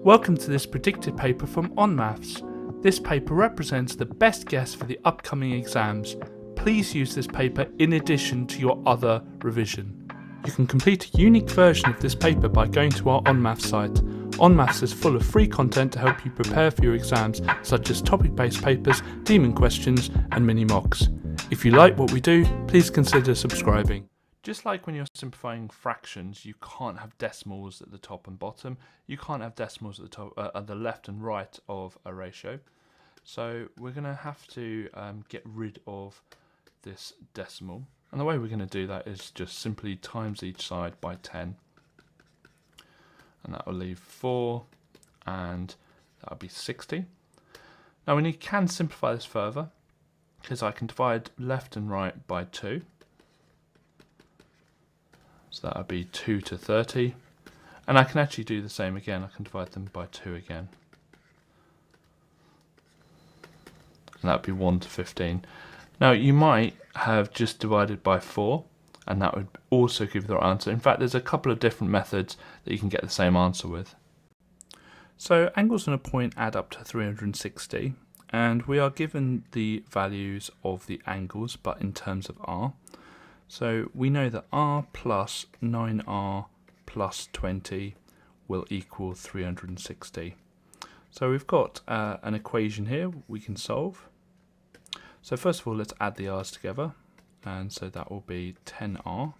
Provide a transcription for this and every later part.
Welcome to this predicted paper from onmaths. This paper represents the best guess for the upcoming exams. Please use this paper in addition to your other revision. You can complete a unique version of this paper by going to our onmaths site. Onmaths is full of free content to help you prepare for your exams, such as topic-based papers, demon questions, and mini mocks. If you like what we do, please consider subscribing. Just like when you're simplifying fractions, you can't have decimals at the top and bottom. You can't have decimals at the top, at the left and right of a ratio. So we're going to have to get rid of this decimal. And the way we're going to do that is just simply times each side by 10. And that will leave 4, and that will be 60. Now we can simplify this further, because I can divide left and right by 2. So that would be 2 to 30. And I can actually do the same again. I can divide them by 2 again. And that would be 1 to 15. Now you might have just divided by 4, and that would also give you the right answer. In fact, there's a couple of different methods that you can get the same answer with. So angles on a point add up to 360, and we are given the values of the angles, but in terms of r. So we know that r plus 9r plus 20 will equal 360. So we've got an equation here we can solve. So first of all, let's add the r's together. And so that will be 10r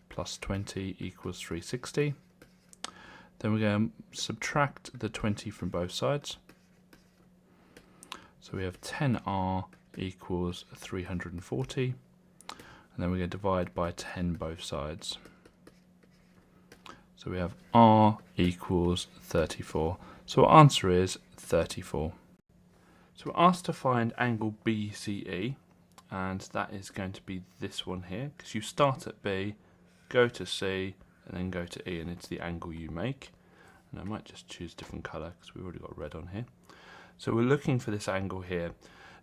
plus 20 equals 360. Then we're going to subtract the 20 from both sides. So we have 10r equals 340. And then we're going to divide by 10 both sides. So we have r equals 34. So our answer is 34. So we're asked to find angle BCE, and that is going to be this one here, because you start at B, go to C, and then go to E, and it's the angle you make. And I might just choose a different colour, because we've already got red on here. So we're looking for this angle here.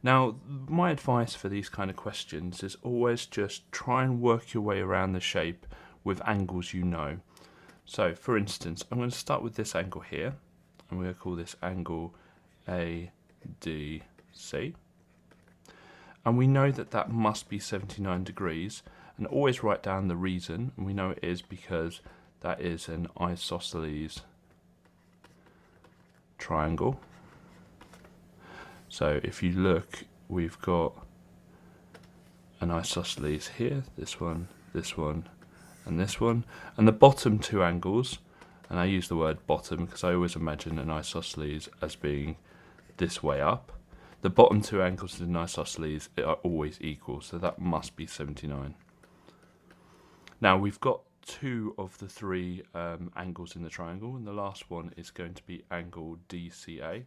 Now, my advice for these kind of questions is always just try and work your way around the shape with angles you know. So, for instance, I'm going to start with this angle here, and we're going to call this angle ADC. And we know that that must be 79 degrees, and always write down the reason, and we know it is because that is an isosceles triangle. So if you look, we've got an isosceles here, this one, and this one. And the bottom two angles, and I use the word bottom because I always imagine an isosceles as being this way up. The bottom two angles in an isosceles are always equal, so that must be 79. Now we've got two of the three angles in the triangle, and the last one is going to be angle DCA.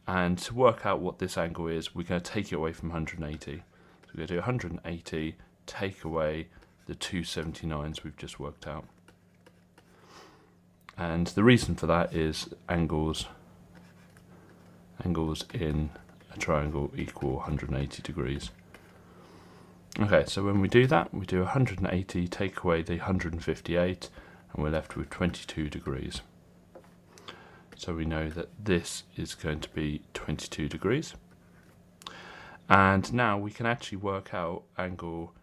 And to work out what this angle is, we're going to take it away from 180. So we're going to do 180, take away the 279s we've just worked out. And the reason for that is angles in a triangle equal 180 degrees. Okay, so when we do that, we do 180, take away the 158, and we're left with 22 degrees. So we know that this is going to be 22 degrees. And now we can actually work out angle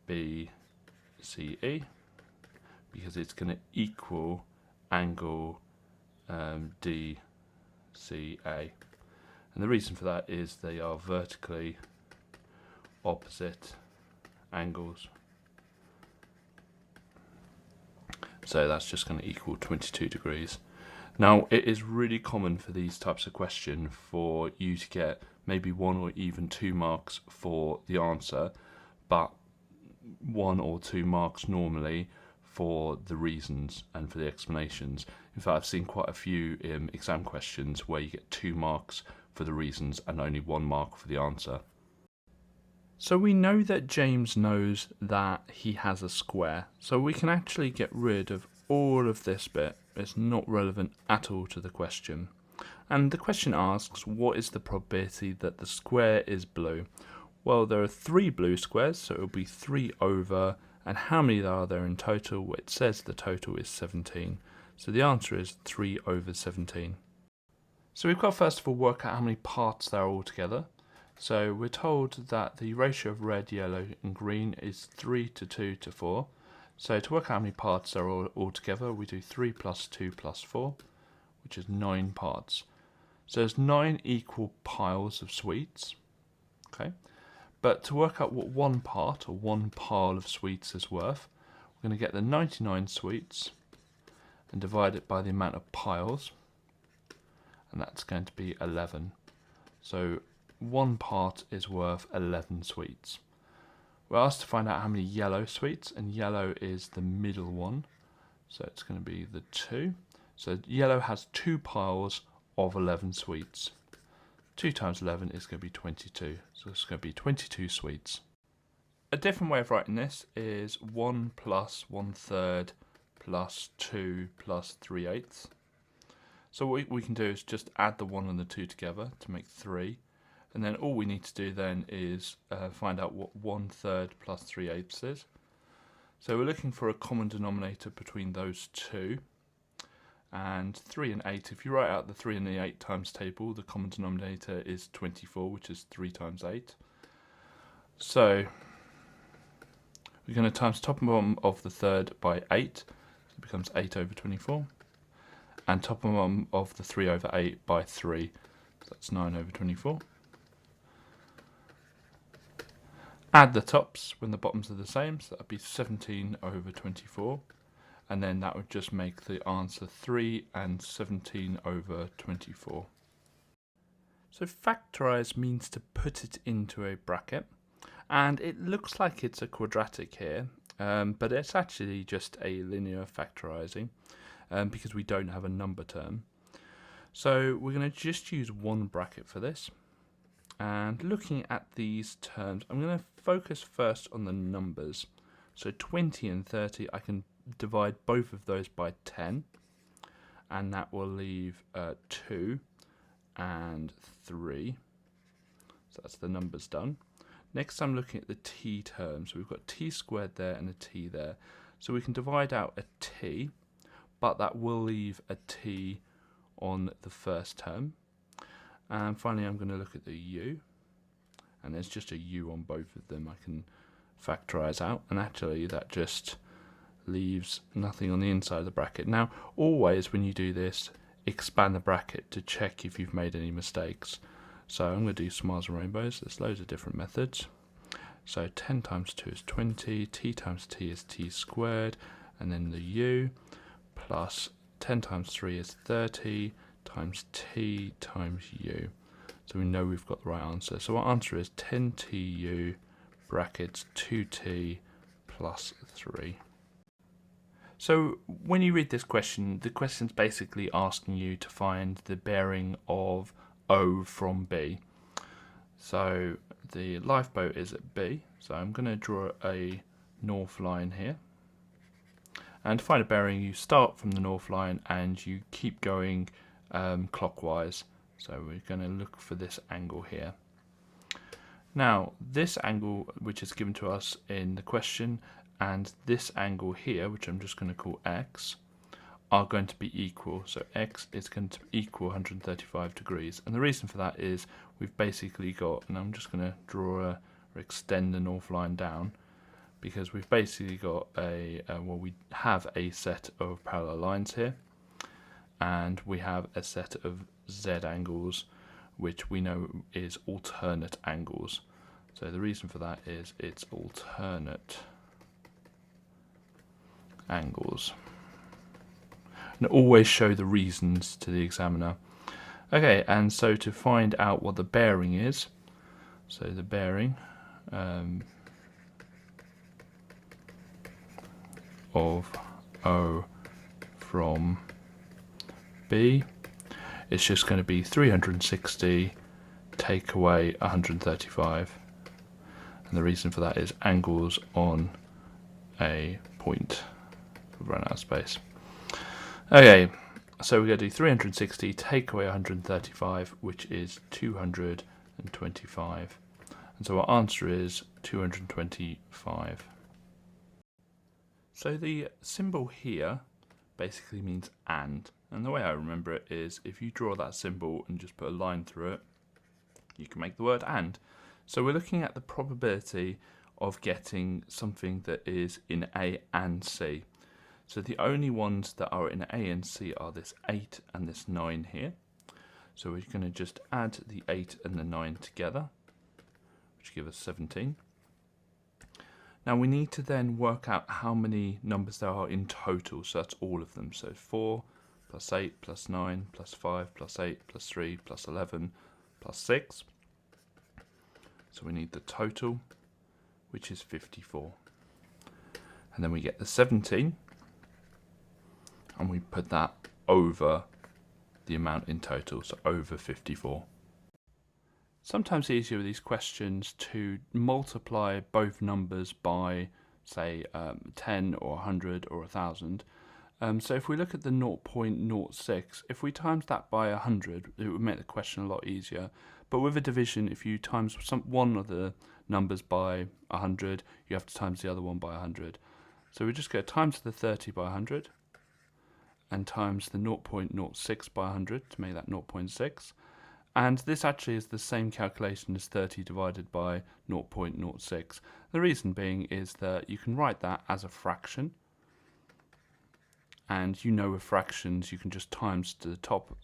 BCE, because it's going to equal angle DCA. And the reason for that is they are vertically opposite angles. So that's just going to equal 22 degrees. Now, it is really common for these types of questions for you to get maybe 1 or even 2 marks for the answer, but 1 or 2 marks normally for the reasons and for the explanations. In fact, I've seen quite a few exam questions where you get 2 marks for the reasons and only 1 mark for the answer. So we know that James knows that he has a square, so we can actually get rid of all of this bit. It's not relevant at all to the question. And the question asks, what is the probability that the square is blue? Well, there are 3 blue squares, so it will be 3 over And how many are there in total? Well, it says the total is 17. So the answer is 3 over 17. So we've got to first of all work out how many parts there are altogether. So we're told that the ratio of red, yellow and green is 3 to 2 to 4. So to work out how many parts there are altogether, we do 3 plus 2 plus 4, which is 9 parts. So there's 9 equal piles of sweets. Okay. But to work out what one part or one pile of sweets is worth, we're going to get the 99 sweets and divide it by the amount of piles, and that's going to be 11. So one part is worth 11 sweets. We're asked to find out how many yellow sweets, and yellow is the middle one, so it's going to be the 2. So yellow has 2 piles of 11 sweets. 2 times 11 is going to be 22, so it's going to be 22 sweets. A different way of writing this is 1 plus 1/3 plus 2 plus 3/8. So what we can do is just add the 1 and the 2 together to make 3, and then all we need to do then is find out what 1/3 plus 3/8 is. So we're looking for a common denominator between those two. And 3 and 8, if you write out the 3 and the 8 times table, the common denominator is 24, which is 3 times 8. So we're going to times top and bottom of the third by 8, so it becomes 8 over 24. And top and bottom of the 3 over 8 by 3, so that's 9 over 24. Add the tops when the bottoms are the same, so that would be 17 over 24. And then that would just make the answer 3 and 17 over 24. So factorise means to put it into a bracket, and it looks like it's a quadratic here, but it's actually just a linear factorising because we don't have a number term. So we're going to just use one bracket for this. And looking at these terms, I'm going to focus first on the numbers. So 20 and 30, I can divide both of those by 10, and that will leave 2 and 3. So that's the numbers done. Next I'm looking at the t terms. So we've got t squared there and a t there. So we can divide out a t, but that will leave a t on the first term. And finally I'm going to look at the u, and there's just a u on both of them. I can factorise out, and actually that just leaves nothing on the inside of the bracket. Now always when you do this, expand the bracket to check if you've made any mistakes. So I'm going to do smiles and rainbows. There's loads of different methods. So 10 times 2 is 20, t times t is t squared, and then the u, plus 10 times 3 is 30, times t times u. So we know we've got the right answer. So our answer is 10tu brackets 2t plus 3. So when you read this question, the question's basically asking you to find the bearing of O from B. So the lifeboat is at B, so I'm going to draw a north line here. And to find a bearing, you start from the north line and you keep going clockwise. So we're going to look for this angle here. Now this angle, which is given to us in the question, and this angle here, which I'm just going to call x, are going to be equal. So x is going to equal 135 degrees. And the reason for that is we've basically got, and I'm just going to draw or extend the north line down, because we've basically got well, we have a set of parallel lines here, and we have a set of z angles, which we know is alternate angles. So the reason for that is it's alternate angles. And always show the reasons to the examiner. Okay, and so to find out what the bearing is, so the bearing of O from B, it's just going to be 360 take away 135, and the reason for that is angles on a point. We've run out of space. Okay, so we're going to do 360 take away 135, which is 225, and so our answer is 225. So the symbol here basically means and the way I remember it is if you draw that symbol and just put a line through it, you can make the word and. So we're looking at the probability of getting something that is in A and C. So the only ones that are in A and C are this 8 and this 9 here. So we're going to just add the 8 and the 9 together, which give us 17. Now we need to then work out how many numbers there are in total, so that's all of them. So 4 plus 8 plus 9 plus 5 plus 8 plus 3 plus 11 plus 6. So we need the total, which is 54. And then we get the 17, and we put that over the amount in total, so over 54. Sometimes easier with these questions to multiply both numbers by, say, 10 or 100 or 1,000. So if we look at the 0.06, if we times that by 100, it would make the question a lot easier. But with a division, if you times one of the numbers by 100, you have to times the other one by 100. So we just go times the 30 by 100, and times the 0.06 by 100 to make that 0.6. And this actually is the same calculation as 30 divided by 0.06. The reason being is that you can write that as a fraction. And you know with fractions you can just times the top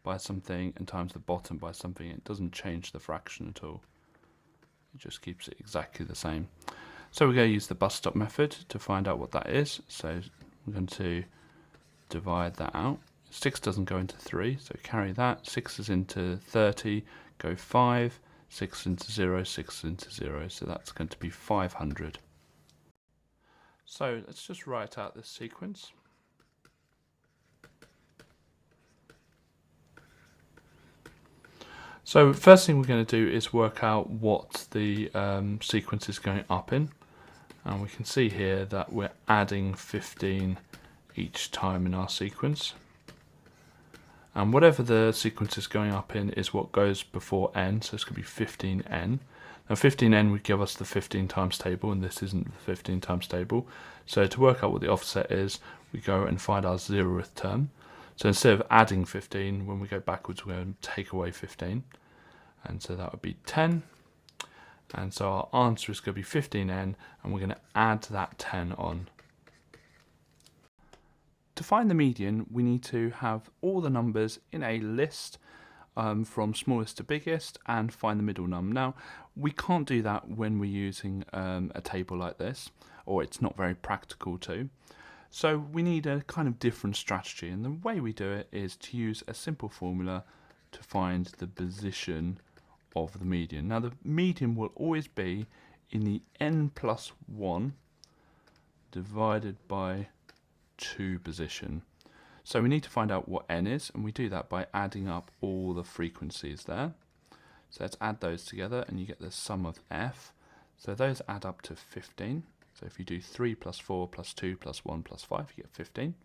by something and times the bottom by something. It doesn't change the fraction at all. It just keeps it exactly the same. So we're going to use the bus stop method to find out what that is. So we're going to divide that out. 6 doesn't go into 3, so carry that. 6 is into 30, go 5, 6 into 0, 6 into 0, so that's going to be 500. So let's just write out this sequence. So first thing we're going to do is work out what the sequence is going up in, and we can see here that we're adding 15 each time in our sequence. And whatever the sequence is going up in is what goes before n, so it's going to be 15n. Now 15n would give us the 15 times table, and this isn't the 15 times table. So to work out what the offset is, we go and find our 0th term. So instead of adding 15, when we go backwards, we're going to take away 15. And so that would be 10. And so our answer is going to be 15n, and we're going to add that 10 on. To find the median, we need to have all the numbers in a list from smallest to biggest and find the middle num. Now, we can't do that when we're using a table like this, or it's not very practical to. So we need a kind of different strategy, and the way we do it is to use a simple formula to find the position of the median. Now, the median will always be in the n plus 1 divided by 2 position. So we need to find out what n is, and we do that by adding up all the frequencies there. So let's add those together and you get the sum of f. So those add up to 15. So if you do 3 plus 4 plus 2 plus 1 plus 5, you get 15.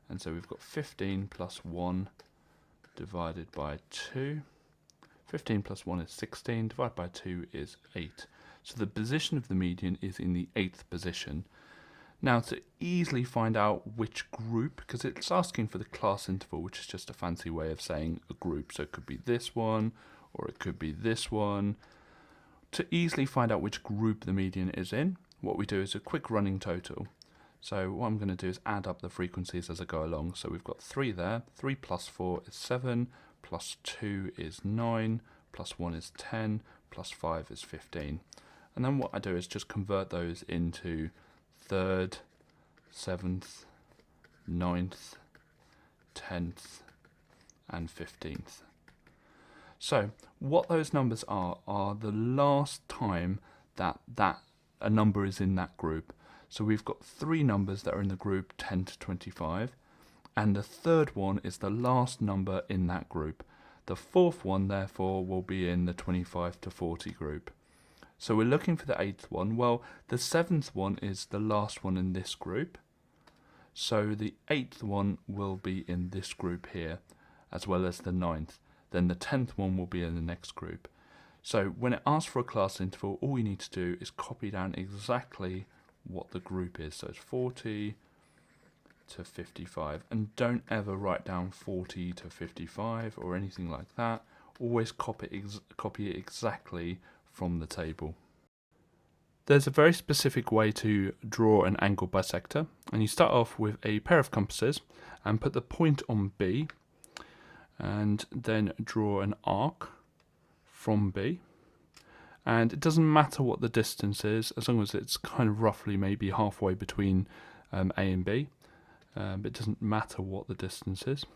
And so we've got 15 plus 1 divided by 2. 15 plus 1 is 16, divided by 2 is 8. So the position of the median is in the 8th position. Now, to easily find out which group, because it's asking for the class interval, which is just a fancy way of saying a group. So it could be this one, or it could be this one. To easily find out which group the median is in, what we do is a quick running total. So what I'm going to do is add up the frequencies as I go along. So we've got 3 there. 3 plus 4 is 7, plus 2 is 9, plus 1 is 10, plus 5 is 15. And then what I do is just convert those into 3rd, 7th, 9th, 10th, and 15th. So what those numbers are the last time that a number is in that group. So we've got 3 numbers that are in the group 10 to 25, and the 3rd one is the last number in that group. The 4th one, therefore, will be in the 25 to 40 group. So we're looking for the 8th one. Well, the 7th one is the last one in this group. So the 8th one will be in this group here, as well as the 9th. Then the 10th one will be in the next group. So when it asks for a class interval, all we need to do is copy down exactly what the group is. So it's 40 to 55, and don't ever write down 40 to 55 or anything like that. Always copy it exactly from the table. There's a very specific way to draw an angle bisector, and you start off with a pair of compasses and put the point on B, and then draw an arc from B. And it doesn't matter what the distance is, as long as it's kind of roughly maybe halfway between A and B. It doesn't matter what the distance is.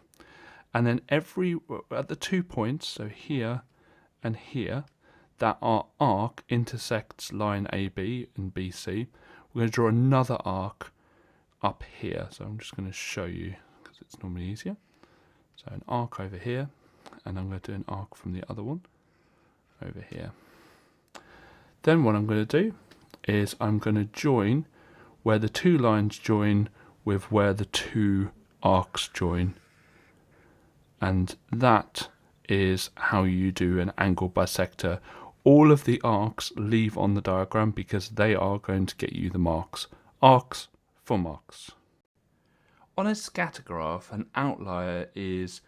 And then at the 2 points, so here and here, that our arc intersects line AB and BC, we're going to draw another arc up here. So I'm just going to show you because it's normally easier. So an arc over here, and I'm going to do an arc from the other one over here. Then what I'm going to do is I'm going to join where the two lines join with where the two arcs join. And that is how you do an angle bisector. All of the arcs leave on the diagram because they are going to get you the marks. Arcs for marks. On a scatter graph, an outlier is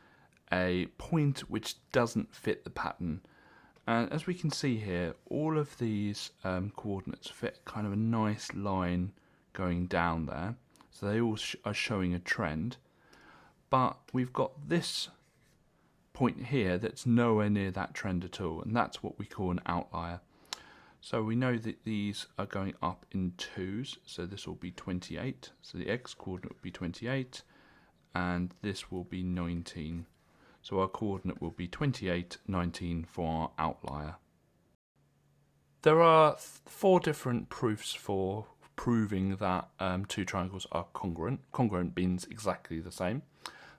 a point which doesn't fit the pattern. And as we can see here, all of these coordinates fit kind of a nice line going down there. So they all are showing a trend. But we've got this point here that's nowhere near that trend at all, and that's what we call an outlier. So we know that these are going up in twos, so this will be 28, so the x coordinate will be 28, and this will be 19. So our coordinate will be 28, 19 for our outlier. There are 4 different proofs for proving that two triangles are congruent. Congruent means exactly the same.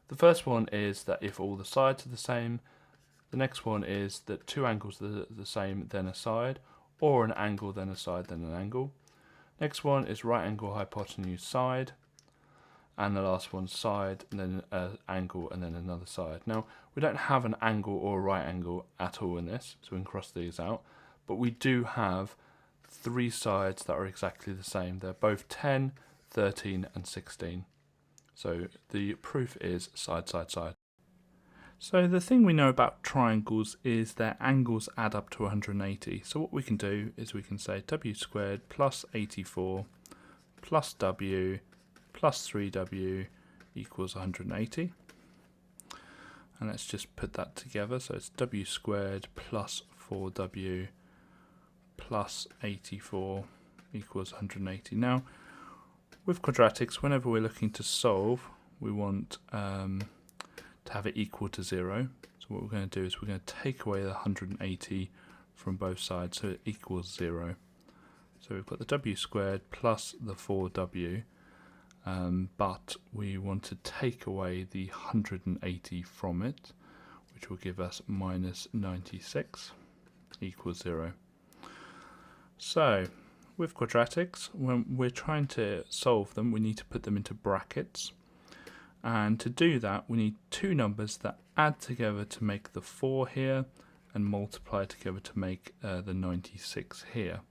The first one is that if all the sides are the same. The next one is that two angles are the same, then a side, or an angle, then a side, then an angle. Next one is right angle, hypotenuse, side. And the last one, side, and then an angle, and then another side. Now, we don't have an angle or a right angle at all in this, so we can cross these out. But we do have 3 sides that are exactly the same. They're both 10, 13, and 16. So the proof is side, side, side. So the thing we know about triangles is their angles add up to 180. So what we can do is we can say w squared plus 84 plus w plus 3w equals 180. And let's just put that together. So it's w squared plus 4w plus 84 equals 180. Now, with quadratics, whenever we're looking to solve, we want to have it equal to 0. So what we're going to do is we're going to take away the 180 from both sides, so it equals 0. So we've got the w squared plus the 4w, but we want to take away the 180 from it, which will give us minus 96 equals 0. So with quadratics, when we're trying to solve them, we need to put them into brackets. And to do that, we need 2 numbers that add together to make the 4 here and multiply together to make the 96 here.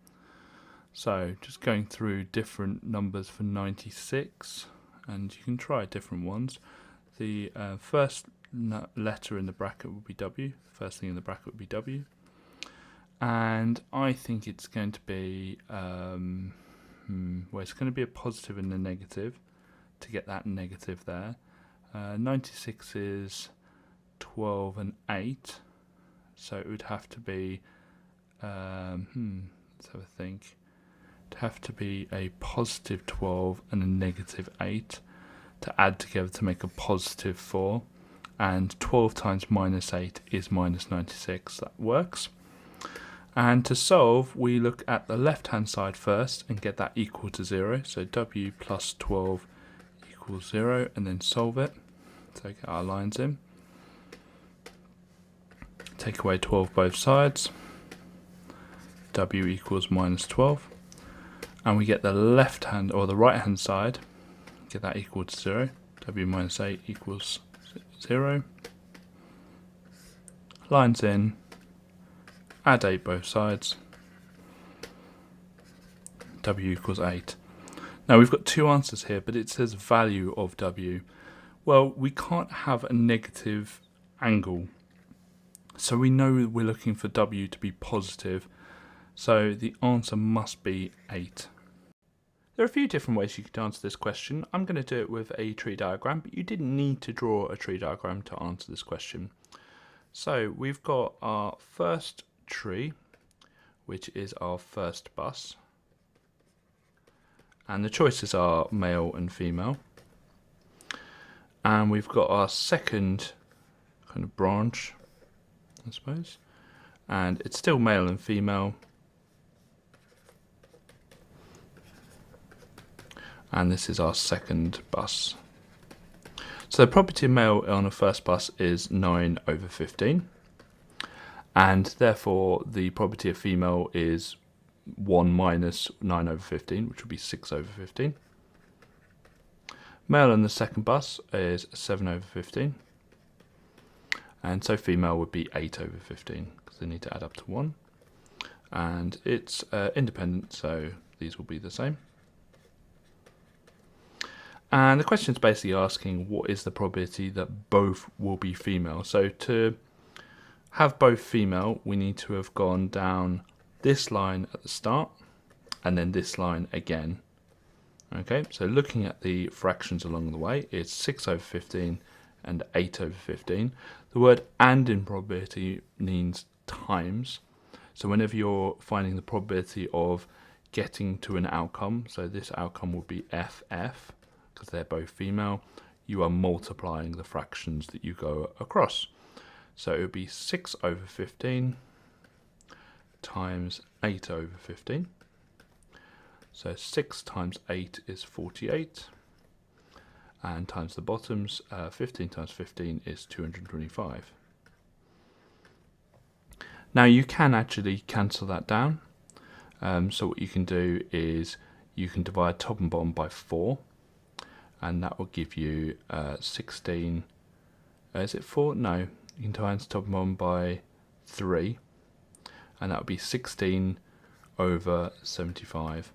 So just going through different numbers for 96, and you can try different ones. The first letter in the bracket will be w, first thing in the bracket would be w. And I think it's going to be, well, it's going to be a positive and a negative to get that negative there. 96 is 12 and 8, so it would have to be, let's have a think. It'd have to be a positive 12 and a negative 8 to add together to make a positive 4. And 12 times minus 8 is minus 96. That works. And to solve, we look at the left-hand side first and get that equal to 0. So w plus 12 equals 0, and then solve it. So get our lines in. Take away 12 both sides. W equals minus 12. And we get the left-hand or the right-hand side. Get that equal to 0. W minus 8 equals 0. Lines in. Add 8 both sides. W equals 8. Now we've got two answers here, but it says value of W. Well, we can't have a negative angle, so we know we're looking for W to be positive, so the answer must be 8. There are a few different ways you could answer this question. I'm going to do it with a tree diagram, but you didn't need to draw a tree diagram to answer this question. So we've got our first tree, which is our first bus, and the choices are male and female. And we've got our second kind of branch, I suppose, and it's still male and female. And this is our second bus. So the property of male on a first bus is 9/15, and therefore the property of female is 1 minus 9/15, which would be 6/15. Male on the second bus is 7/15, and so female would be 8/15, because they need to add up to 1. And it's independent, so these will be the same. And the question is basically asking what is the probability that both will be female. So to have both female, we need to have gone down this line at the start and then this line again. Okay, so looking at the fractions along the way, it's 6/15 and 8/15. The word "and" in probability means times. So whenever you're finding the probability of getting to an outcome, so this outcome will be FF, because they're both female, you are multiplying the fractions that you go across. So it would be 6/15 times 8/15. So 6 times 8 is 48, and times the bottoms, 15 times 15 is 225. Now you can actually cancel that down. So what you can do is you can divide top and bottom by 4, and that will give you 16. Is it 4? No, you can times top and bottom by 3, and that would be 16/75.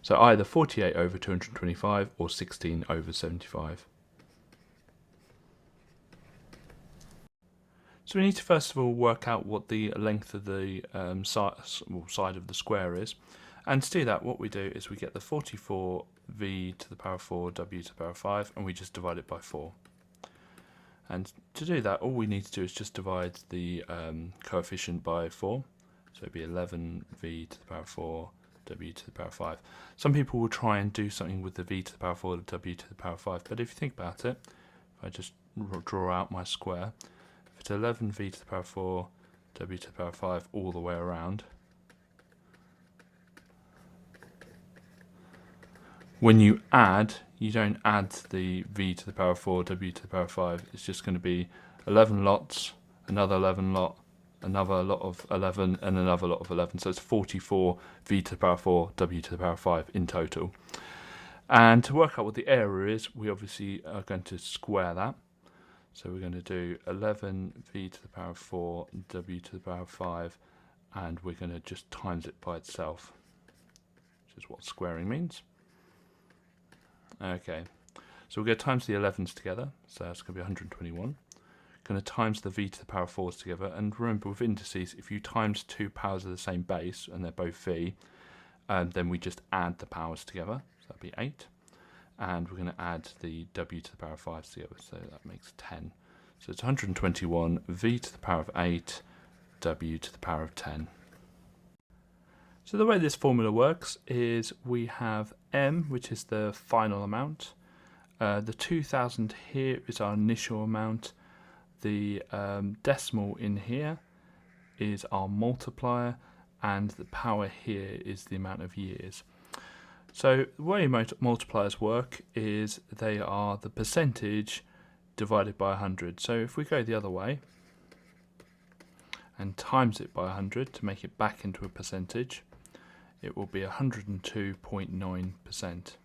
So either 48/225 or 16/75. So we need to first of all work out what the length of the side of the square is. And to do that, what we do is we get the 44v to the power 4 w to the power 5, and we just divide it by 4. And to do that, all we need to do is just divide the coefficient by 4. So it'd be 11v to the power 4 w to the power 5. Some people will try and do something with the v to the power 4 w to the power 5, but if you think about it, if I just draw out my square, if it's 11v to the power 4 w to the power 5 all the way around, when you add, you don't add the v to the power 4 w to the power 5, it's just going to be 11 lots, another 11 lot, another lot of 11, and another lot of 11. So it's 44 v to the power 4 w to the power 5 in total. And to work out what the area is, we obviously are going to square that. So we're going to do 11 v to the power 4 w to the power 5, and we're going to just times it by itself, which is what squaring means. Okay, so we're going to times the 11s together, so that's going to be 121. Going to times the v to the power 4s together, and remember with indices, if you times two powers of the same base, and they're both v, then we just add the powers together, so that'd be 8. And we're going to add the w to the power 5s together, so that makes 10. So it's 121 v to the power of 8, w to the power of 10. So the way this formula works is we have m, which is the final amount. The 2000 here is our initial amount. The decimal in here is our multiplier, and the power here is the amount of years. So the way multipliers work is they are the percentage divided by 100. So if we go the other way and times it by 100 to make it back into a percentage, it will be 102.9%.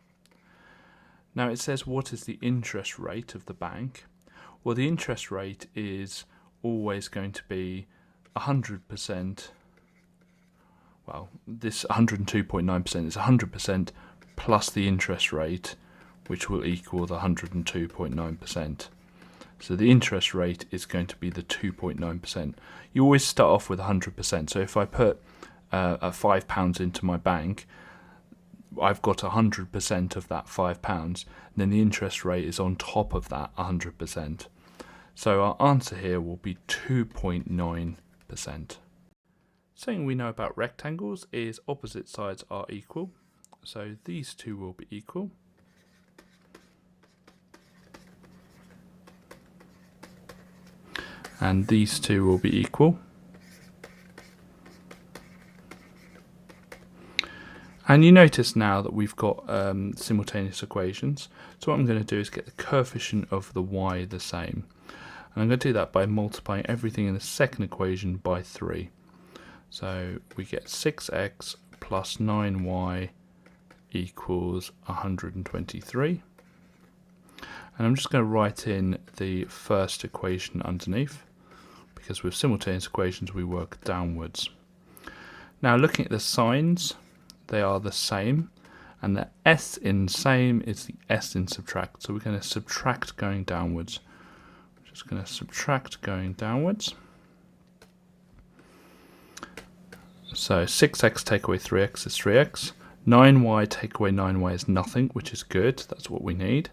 Now it says, what is the interest rate of the bank? Well, the interest rate is always going to be 100%. Well, this 102.9% is 100% plus the interest rate, which will equal the 102.9%. So the interest rate is going to be the 2.9%. You always start off with 100%. So if I put £5 into my bank, I've got 100% of that £5, and then the interest rate is on top of that 100%. So our answer here will be 2.9%. Something we know about rectangles is opposite sides are equal. So these two will be equal. And these two will be equal. And you notice now that we've got simultaneous equations. So what I'm going to do is get the coefficient of the y the same. And I'm going to do that by multiplying everything in the second equation by 3. So we get 6x plus 9y equals 123. And I'm just going to write in the first equation underneath, because with simultaneous equations we work downwards. Now looking at the signs, they are the same, and the s in same is the s in subtract. So we're going to subtract going downwards. We're just going to subtract going downwards. So 6x take away 3x is 3x. 9y take away 9y is nothing, which is good. That's what we need.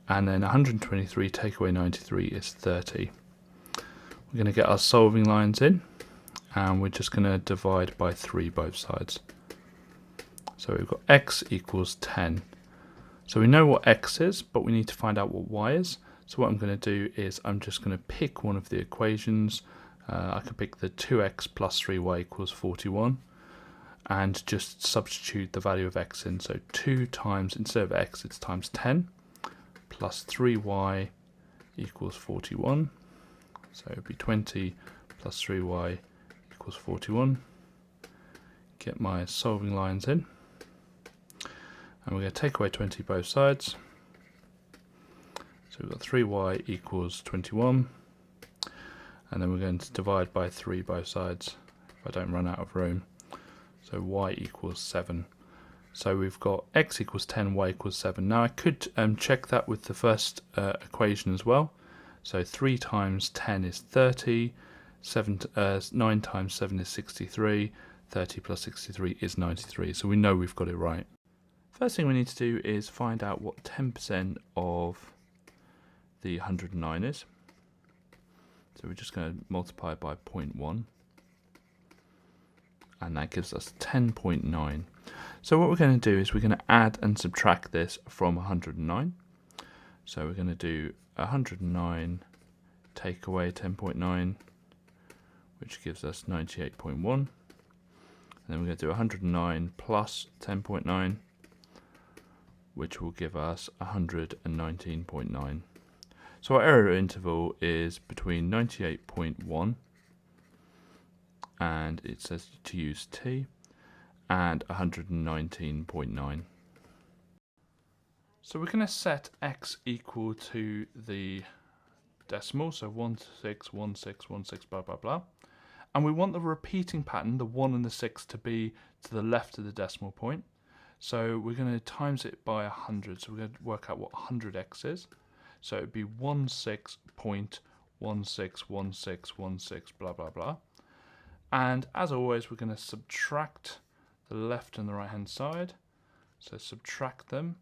And then 123 take away 93 is 30. We're going to get our solving lines in, and we're just going to divide by 3 both sides. So we've got x equals 10. So we know what x is, but we need to find out what y is. So what I'm going to do is I'm just going to pick one of the equations. I can pick the 2x plus 3y equals 41, and just substitute the value of x in. So 2 times, instead of x, it's times 10, plus 3y equals 41. So it would be 20 plus 3y equals 41. Get my solving lines in. And we're going to take away 20 both sides. So we've got 3y equals 21. And then we're going to divide by 3 both sides if I don't run out of room. So y equals 7. So we've got x equals 10, y equals 7. Now I could check that with the first equation as well. So 3 times 10 is 30, 9 times 7 is 63, 30 plus 63 is 93. So we know we've got it right. First thing we need to do is find out what 10% of the 109 is. So we're just going to multiply by 0.1. And that gives us 10.9. So what we're going to do is we're going to add and subtract this from 109. So we're going to do 109 take away 10.9, which gives us 98.1. And then we're going to do 109 plus 10.9, which will give us 119.9. So our error interval is between 98.1, and it says to use t, and 119.9. So we're going to set x equal to the decimal, so 161616 blah blah blah, and we want the repeating pattern, the 1 and the 6, to be to the left of the decimal point. So we're going to times it by 100, so we're going to work out what 100x is. So it would be 16.161616 blah blah blah. And as always, we're going to subtract the left and the right hand side. So subtract them,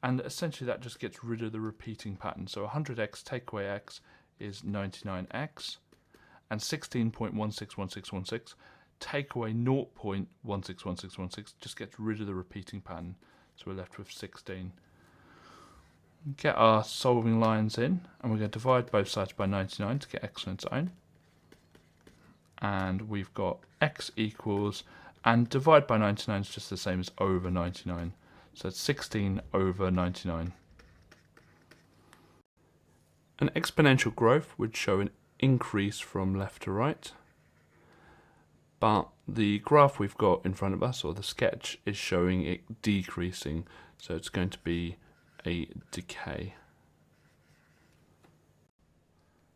and essentially that just gets rid of the repeating pattern. So 100x take away x is 99x, and 16.161616 take away 0.161616 just gets rid of the repeating pattern. So we're left with 16. Get our solving lines in, and we're going to divide both sides by 99 to get x on its own. And we've got x equals, and divide by 99 is just the same as over 99. So it's 16 over 99. An exponential growth would show an increase from left to right, but the graph we've got in front of us, or the sketch, is showing it decreasing, so it's going to be a decay.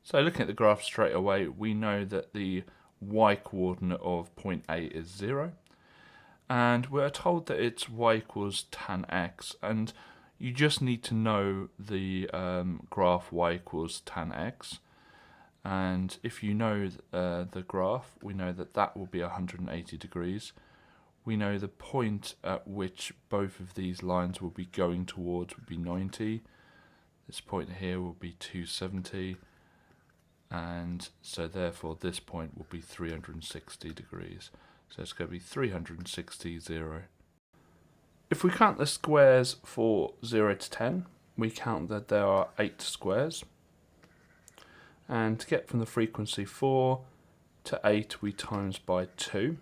So looking at the graph straight away, we know that the y coordinate of point A is 0, and we're told that it's y equals tan x, and you just need to know the graph y equals tan x, and if you know the graph, we know that that will be 180 degrees. We know the point at which both of these lines will be going towards would be 90. This point here will be 270, and so therefore this point will be 360 degrees. So it's going to be 360, 0. If we count the squares for 0 to 10, we count that there are 8 squares. And to get from the frequency 4 to 8, we times by 2.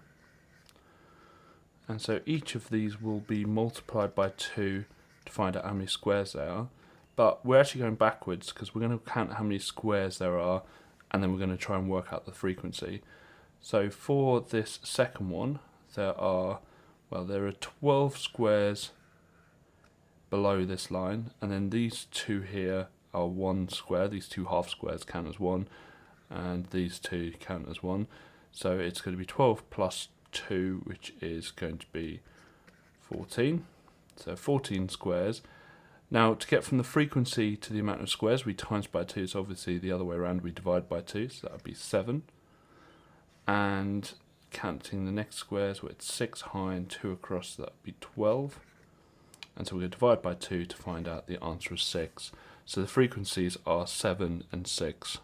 And so each of these will be multiplied by 2 to find out how many squares there are. But we're actually going backwards because we're going to count how many squares there are, and then we're going to try and work out the frequency. So for this second one, there are 12 squares below this line, and then these two here are 1 square. These two half squares count as 1, and these two count as 1. So it's going to be 12 plus 2, which is going to be 14. So 14 squares. Now, to get from the frequency to the amount of squares, we times by 2. So obviously the other way around, we divide by 2. So that would be 7. And counting the next squares, where it's 6 high and 2 across, that would be 12. And so we're going to divide by 2 to find out the answer is 6. So the frequencies are 7 and 6.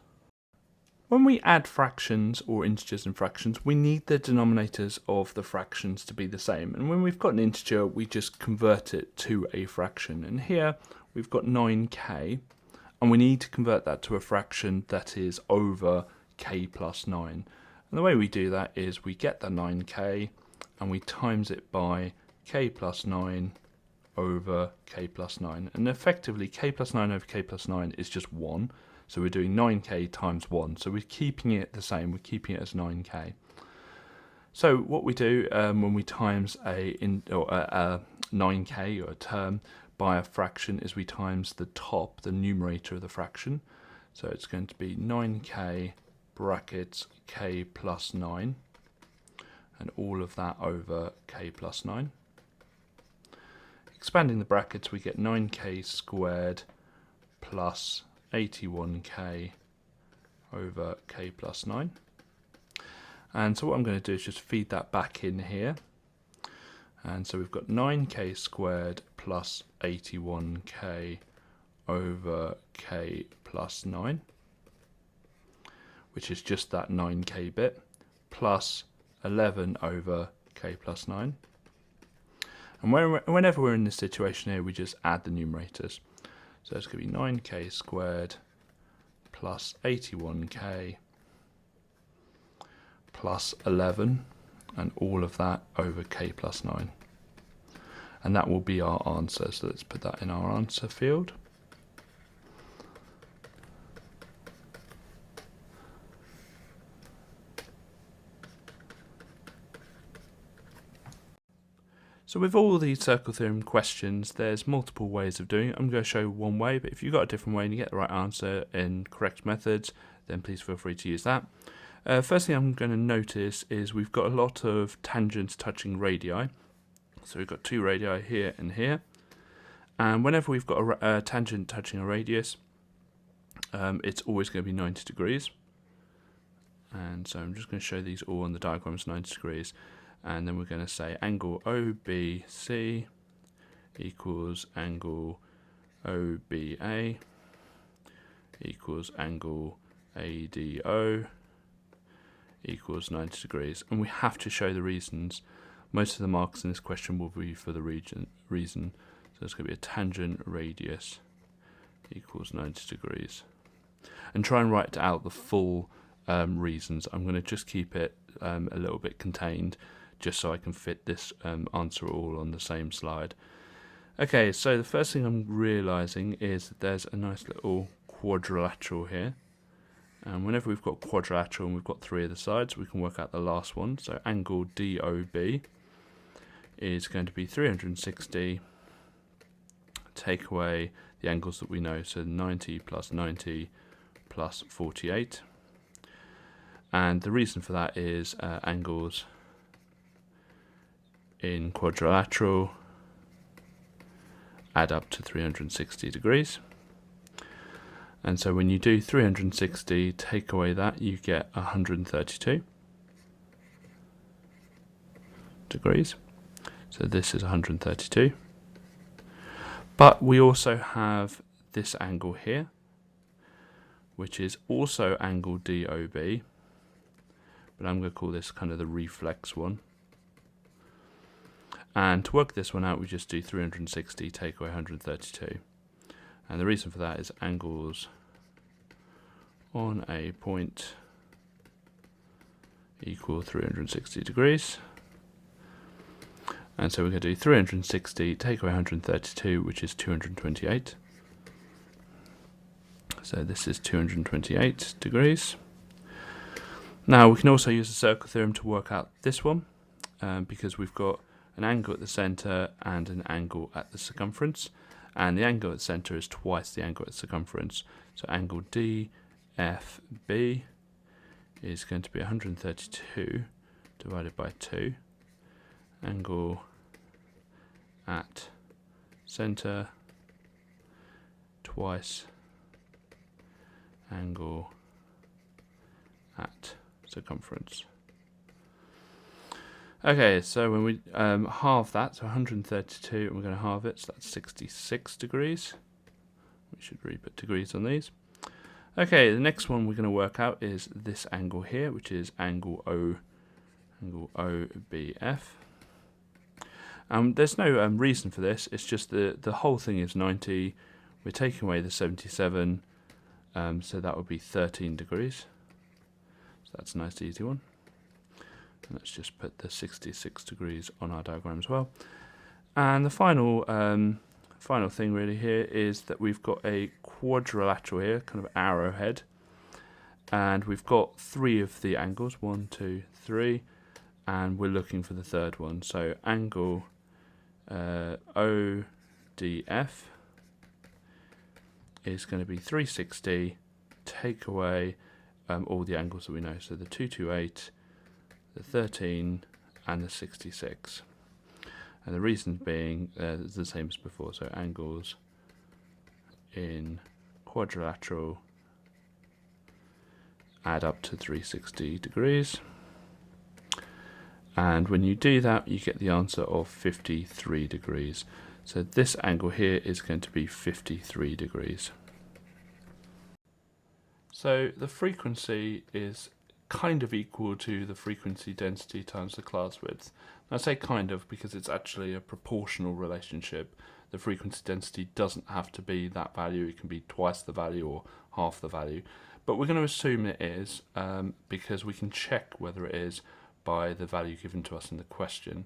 When we add fractions or integers and fractions, we need the denominators of the fractions to be the same. And when we've got an integer, we just convert it to a fraction. And here we've got 9k, and we need to convert that to a fraction that is over k plus 9. And the way we do that is we get the 9k and we times it by k plus 9 over k plus 9. And effectively k plus 9 over k plus 9 is just 1. So we're doing 9k times 1. So we're keeping it the same. We're keeping it as 9k. So what we do when we times a 9k or a term by a fraction is we times the top, the numerator of the fraction. So it's going to be 9k brackets k plus 9, and all of that over k plus 9. Expanding the brackets, we get 9k squared plus 81k over k plus 9. And so what I'm going to do is just feed that back in here. And so we've got 9k squared plus 81k over k plus 9, which is just that 9k bit, plus 11 over k plus 9. And whenever we're in this situation here, we just add the numerators. So it's going to be 9k squared plus 81k plus 11, and all of that over k plus 9. And that will be our answer. So let's put that in our answer field. So with all these circle theorem questions, there's multiple ways of doing it. I'm going to show one way, but if you've got a different way and you get the right answer in correct methods, then please feel free to use that. First thing I'm going to notice is we've got a lot of tangents touching radii. So we've got 2 radii here and here. And whenever we've got a tangent touching a radius, it's always going to be 90 degrees. And so I'm just going to show these all on the diagram as 90 degrees. And then we're going to say angle OBC equals angle OBA equals angle ADO equals 90 degrees. And we have to show the reasons. Most of the marks in this question will be for the reason. So it's going to be a tangent radius equals 90 degrees. And try and write out the full reasons. I'm going to just keep it a little bit contained, just so I can fit this answer all on the same slide. Okay, so the first thing I'm realising is that there's a nice little quadrilateral here. And whenever we've got quadrilateral and we've got 3 of the sides, we can work out the last one. So angle DOB is going to be 360. Take away the angles that we know, so 90 plus 90 plus 48. And the reason for that is angles in quadrilateral add up to 360 degrees. And so when you do 360, take away that, you get 132 degrees. So this is 132. But we also have this angle here, which is also angle DOB, but I'm going to call this kind of the reflex one. And to work this one out, we just do 360, take away 132. And the reason for that is angles on a point equal 360 degrees. And so we're going to do 360, take away 132, which is 228. So this is 228 degrees. Now we can also use the circle theorem to work out this one, because we've got an angle at the centre and an angle at the circumference, and the angle at the centre is twice the angle at the circumference. So angle DFB is going to be 132 divided by 2. Angle at centre twice angle at circumference. Okay, so when we halve that, so 132, and we're going to halve it, so that's 66 degrees. We should really put degrees on these. Okay, the next one we're going to work out is this angle here, which is angle OBF. There's no reason for this, it's just the whole thing is 90. We're taking away the 77, so that would be 13 degrees. So that's a nice easy one. And let's just put the 66 degrees on our diagram as well. And the final thing really here is that we've got a quadrilateral here, kind of arrowhead, and we've got 3 of the angles, 1, 2, 3, and we're looking for the third one. So angle ODF is going to be 360, take away all the angles that we know, so the 228, the 13, and the 66. And the reason being the same as before, so angles in quadrilateral add up to 360 degrees. And when you do that, you get the answer of 53 degrees. So this angle here is going to be 53 degrees. So the frequency is kind of equal to the frequency density times the class width. And I say kind of because it's actually a proportional relationship. The frequency density doesn't have to be that value, it can be twice the value or half the value. But we're going to assume it is because we can check whether it is by the value given to us in the question.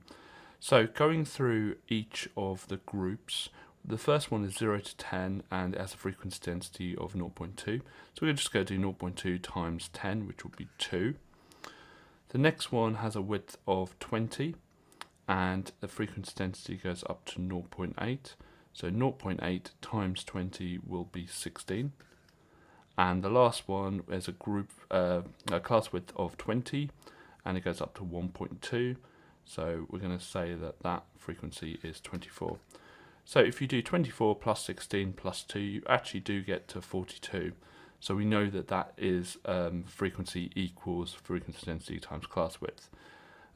So going through each of the groups, the first one is 0 to 10 and it has a frequency density of 0.2. So we're just going to do 0.2 times 10, which will be 2. The next one has a width of 20 and the frequency density goes up to 0.8. So 0.8 times 20 will be 16. And the last one is a class width of 20 and it goes up to 1.2. So we're going to say that that frequency is 24. So if you do 24 plus 16 plus 2, you actually do get to 42. So we know that that is frequency equals frequency density times class width.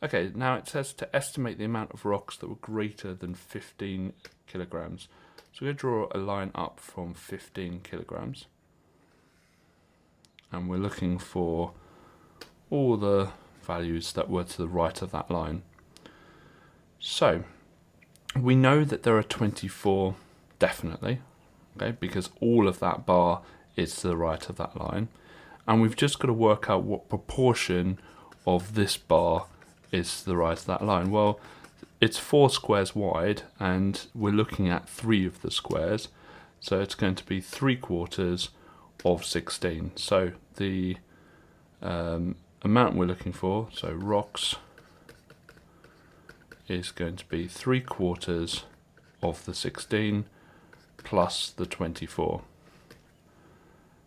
Okay, now it says to estimate the amount of rocks that were greater than 15 kilograms. So we're going to draw a line up from 15 kilograms. And we're looking for all the values that were to the right of that line. So we know that there are 24 definitely, okay, because all of that bar is to the right of that line. And we've just got to work out what proportion of this bar is to the right of that line. Well, it's 4 squares wide and we're looking at 3 of the squares. So it's going to be 3/4 of 16. So the amount we're looking for, so rocks, is going to be 3/4 of the 16 plus the 24.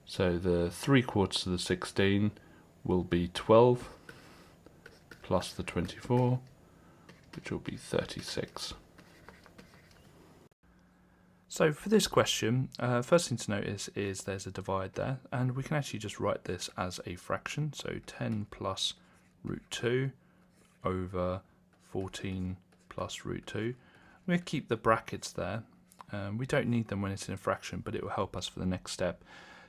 So the 3/4 of the 16 will be 12 plus the 24, which will be 36. So for this question, first thing to notice is there's a divide there, and we can actually just write this as a fraction, so 10 plus root 2 over 14 plus root 2. I'm going to keep the brackets there. We don't need them when it's in a fraction, but it will help us for the next step.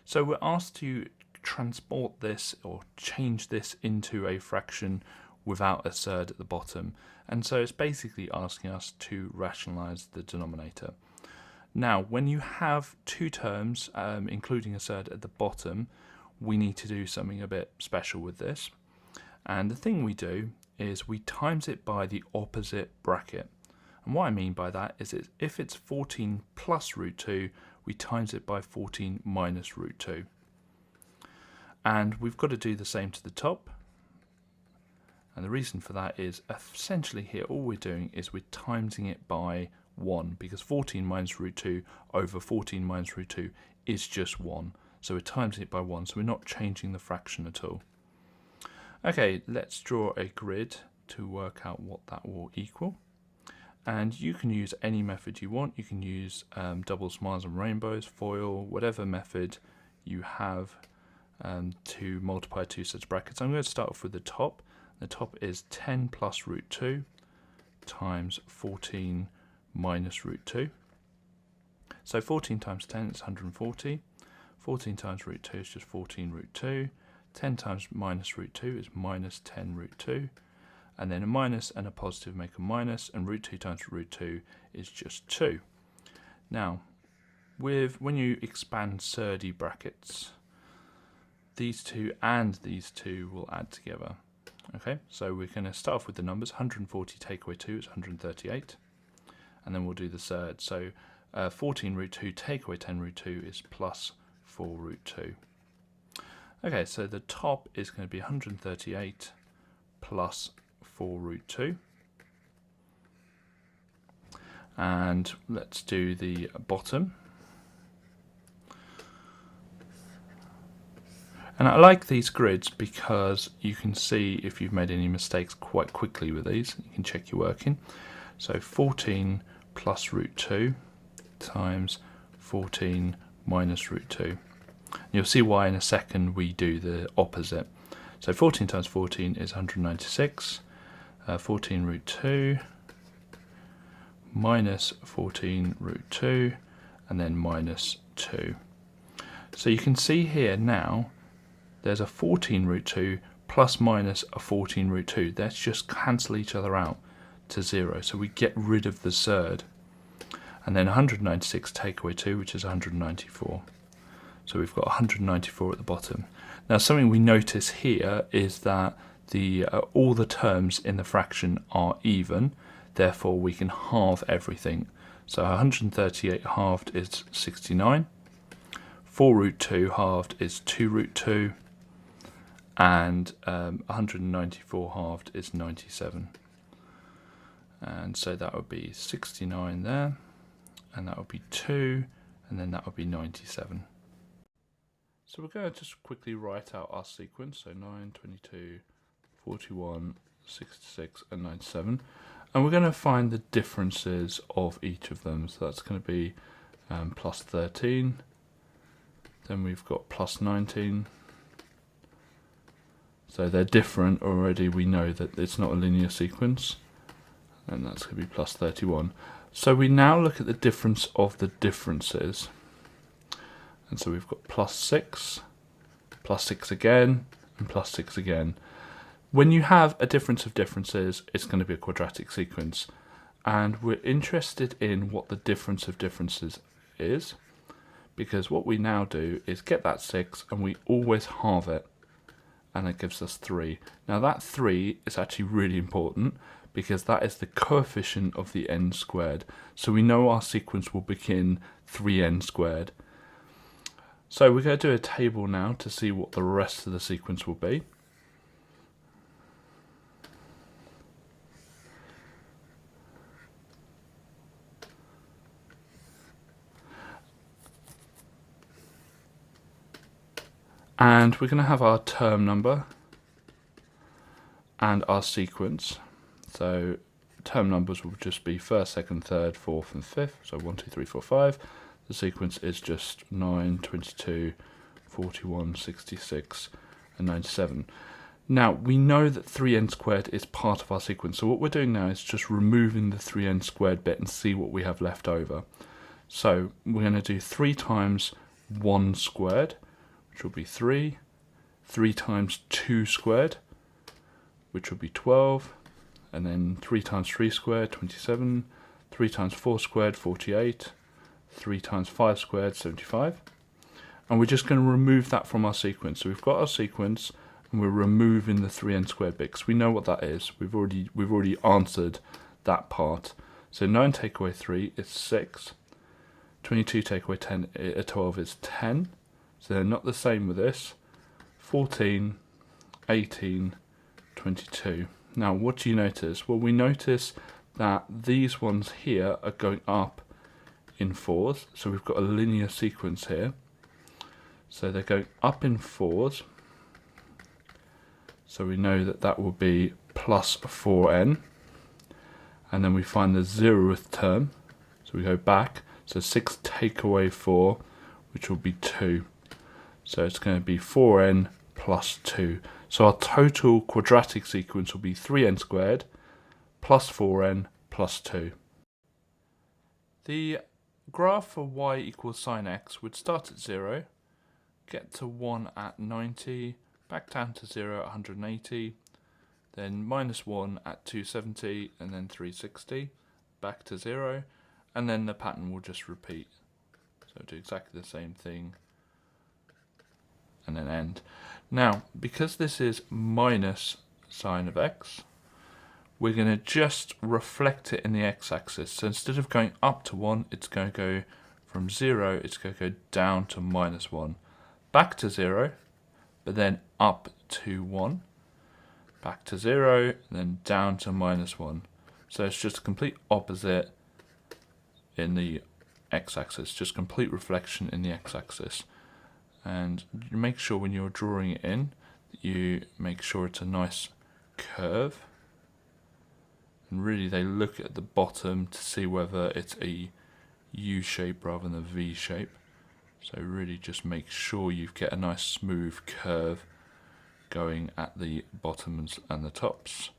So we're asked to transport this or change this into a fraction without a surd at the bottom, and so it's basically asking us to rationalise the denominator. Now, when you have two terms, including a surd at the bottom, we need to do something a bit special with this. And the thing we do is we times it by the opposite bracket. And what I mean by that is if it's 14 plus root 2, we times it by 14 minus root 2. And we've got to do the same to the top. And the reason for that is essentially here all we're doing is we're timesing it by 1, because 14 minus root 2 over 14 minus root 2 is just 1. So we're timesing it by 1, so we're not changing the fraction at all. Okay, let's draw a grid to work out what that will equal. And you can use any method you want. You can use double smiles and rainbows, FOIL, whatever method you have to multiply two such brackets. I'm going to start off with the top. The top is 10 plus root 2 times 14 minus root 2. So 14 times 10 is 140. 14 times root 2 is just 14 root 2. 10 times minus root 2 is minus 10 root 2. And then a minus and a positive make a minus, and root 2 times root 2 is just 2. Now, when you expand surdy brackets, these two and these two will add together. Okay, so we're going to start off with the numbers. 140 take away 2 is 138. And then we'll do the surd. So 14 root 2 take away 10 root 2 is plus 4 root 2. Okay, so the top is going to be 138 plus 4 root 2. And let's do the bottom. And I like these grids because you can see if you've made any mistakes quite quickly with these. You can check your working. So 14 plus root 2 times 14 minus root 2. You'll see why in a second we do the opposite. So 14 times 14 is 196. 14 root 2 minus 14 root 2 and then minus 2. So you can see here now there's a 14 root 2 plus minus a 14 root 2. Let's just cancel each other out to 0. So we get rid of the surd. And then 196 take away 2, which is 194. So we've got 194 at the bottom. Now something we notice here is that all the terms in the fraction are even, therefore we can halve everything. So 138 halved is 69, 4 root 2 halved is 2 root 2, and 194 halved is 97. And so that would be 69 there, and that would be 2, and then that would be 97. So we're going to just quickly write out our sequence, so 9, 22, 41, 66 and 97, and we're going to find the differences of each of them. So that's going to be plus 13, then we've got plus 19, so they're different already. We know that it's not a linear sequence, and that's going to be plus 31. So we now look at the difference of the differences, and so we've got plus 6 again, and plus 6 again. When you have a difference of differences, it's going to be a quadratic sequence, and we're interested in what the difference of differences is, because what we now do is get that 6 and we always halve it, and it gives us 3. Now that 3 is actually really important because that is the coefficient of the n squared. So we know our sequence will begin 3n squared. So we're going to do a table now to see what the rest of the sequence will be. And we're going to have our term number and our sequence. So term numbers will just be first, second, third, fourth and fifth, so 1, 2, 3, 4, 5. The sequence is just 9, 22, 41, 66 and 97. Now we know that 3n squared is part of our sequence, so what we're doing now is just removing the 3n squared bit and see what we have left over. So we're going to do 3 times 1 squared, which will be 3, 3 times 2 squared, which will be 12, and then 3 times 3 squared, 27, 3 times 4 squared, 48, 3 times 5 squared, 75. And we're just going to remove that from our sequence. So we've got our sequence, and we're removing the 3n squared bit, because we know what that is. We've already answered that part. So 9 take away 3 is 6. 22 take away 12 is 10. So they're not the same with this. 14, 18, 22. Now what do you notice? Well, we notice that these ones here are going up in 4s. So we've got a linear sequence here. So they're going up in 4s. So we know that that will be plus 4n. And then we find the 0th term. So we go back. So 6 take away 4, which will be 2. So it's going to be 4n plus 2. So our total quadratic sequence will be 3n squared plus 4n plus 2. The graph for y equals sine x would start at 0, get to 1 at 90, back down to 0 at 180, then minus 1 at 270, and then 360, back to 0, and then the pattern will just repeat. So do exactly the same thing, and then end. Now, because this is minus sine of x, we're going to just reflect it in the x-axis. So instead of going up to 1, it's going to go from 0, it's going to go down to minus 1. Back to 0, but then up to 1. Back to 0, then down to minus 1. So it's just a complete opposite in the x-axis, just complete reflection in the x-axis. And you make sure when you're drawing it in, you make sure it's a nice curve. And really they look at the bottom to see whether it's a U shape rather than a V shape. So really just make sure you get a nice smooth curve going at the bottoms and the tops.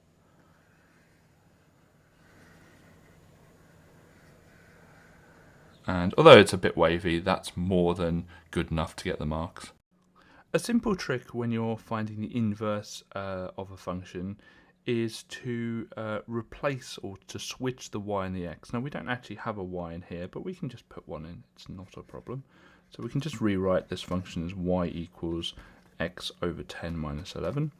And although it's a bit wavy, that's more than good enough to get the marks. A simple trick when you're finding the inverse of a function is to replace or to switch the y and the x. Now we don't actually have a y in here, but we can just put one in, it's not a problem. So we can just rewrite this function as y equals x over 10 minus 11.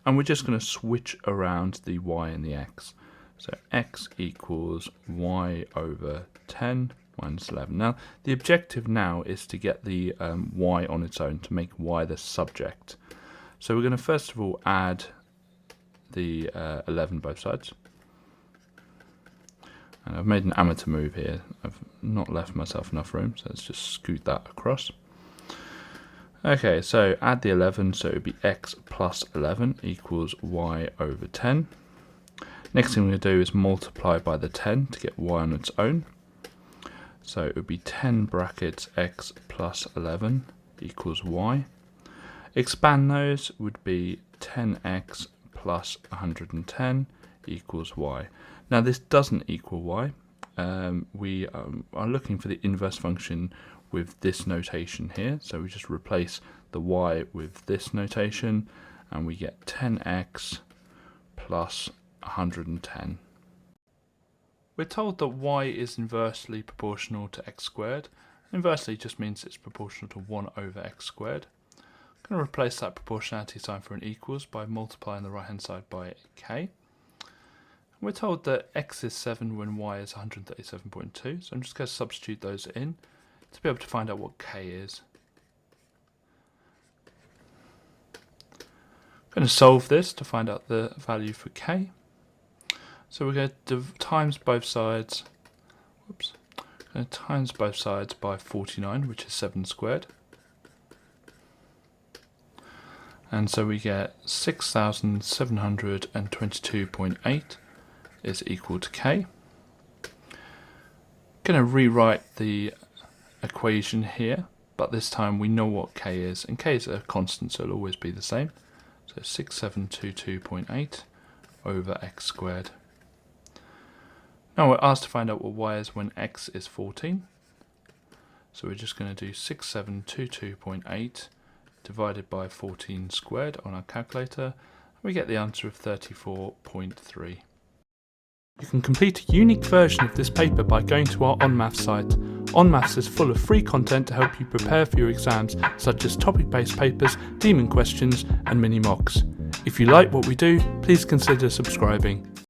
And we're just going to switch around the y and the x. So x equals y over 10 minus 11. Now the objective now is to get the y on its own, to make y the subject. So we're going to first of all add the 11 both sides. And I've made an amateur move here. I've not left myself enough room, so let's just scoot that across. Okay, so add the 11, so it would be x plus 11 equals y over 10. Next thing we're going to do is multiply by the 10 to get y on its own. So it would be 10 brackets x plus 11 equals y. Expand those would be 10x plus 110 equals y. Now this doesn't equal y. We are looking for the inverse function with this notation here. So we just replace the y with this notation and we get 10x plus 110. We're told that y is inversely proportional to x squared. Inversely just means it's proportional to 1 over x squared. I'm going to replace that proportionality sign for an equals by multiplying the right hand side by k. We're told that x is 7 when y is 137.2, so I'm just going to substitute those in to be able to find out what k is. I'm going to solve this to find out the value for k. So we're going to times both sides. Whoops. Going to times both sides by 49, which is 7 squared. And so we get 6,722.8 is equal to k. Going to rewrite the equation here, but this time we know what k is, and k is a constant, so it'll always be the same. So 6722.8 over x squared. Now we're asked to find out what y is when x is 14. So we're just going to do 6722.8 divided by 14 squared on our calculator. We get the answer of 34.3. You can complete a unique version of this paper by going to our onmaths site. onmaths is full of free content to help you prepare for your exams, such as topic-based papers, demon questions and mini mocks. If you like what we do, please consider subscribing.